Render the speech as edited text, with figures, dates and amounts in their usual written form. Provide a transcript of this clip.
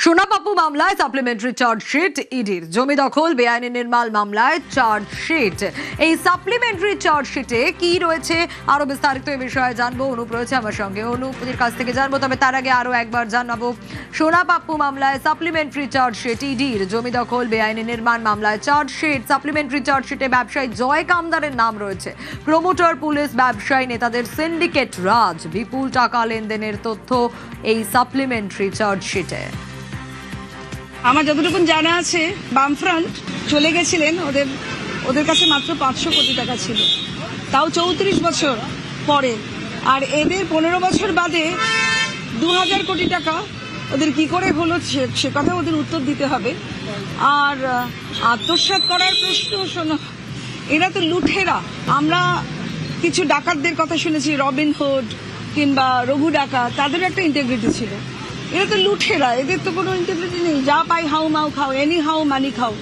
সোনাপাপু মামলায় supplementary chargesheet ইডির। জমি দখল বেআইনি নির্মাণ মামলায় চার্জশিট। এই সাপ্লিমেন্টারি চার্জশিটে কি রয়েছে আরো বিস্তারিত এই বিষয়ে জানবো। অনুপ রয়েছে আমার সঙ্গে, অনুপের কাছ থেকে জানবো। তবে তার আগে আরো একবার জানাবো, সোনাপাপু মামলায় সাপ্লিমেন্টারি চার্জশিট ইডির। জমি দখল বেআইনি নির্মাণ মামলায় চার্জশিট। সাপ্লিমেন্টারি চার্জশিটে ব্যবসায়ী জয় কামদারের নাম রয়েছে। প্রমোটার, পুলিশ, ব্যবসায়ী নেতাদের সিন্ডিকেট রাজ, বিপুল টাকা লেনদেনের তথ্য এই সাপ্লিমেন্টারি চার্জশিটে। আমার যতটুকু জানা আছে, বামফ্রন্ট চলে গেছিলেন, ওদের কাছে মাত্র 500 কোটি টাকা ছিল, তাও 34 বছর পরে। আর এদের 15 বছর বাদে 2000 কোটি টাকা ওদের কি করে হলো সে কথা ওদের উত্তর দিতে হবে। আর আত্মসাৎ করার প্রশ্ন, শোনো, এরা তো লুঠেরা। আমরা কিছু ডাকাতদের কথা শুনেছি, রবিনহুড কিংবা রঘু ডাকাত, তাদেরও একটা ইন্টিগ্রিটি ছিল। এরা তো লুঠেরা, এদের তো কোনো ইন্টিগ্রিটি নেই। যা পাই হাউ মাউ খাও, এনি হাউ মানি খাও।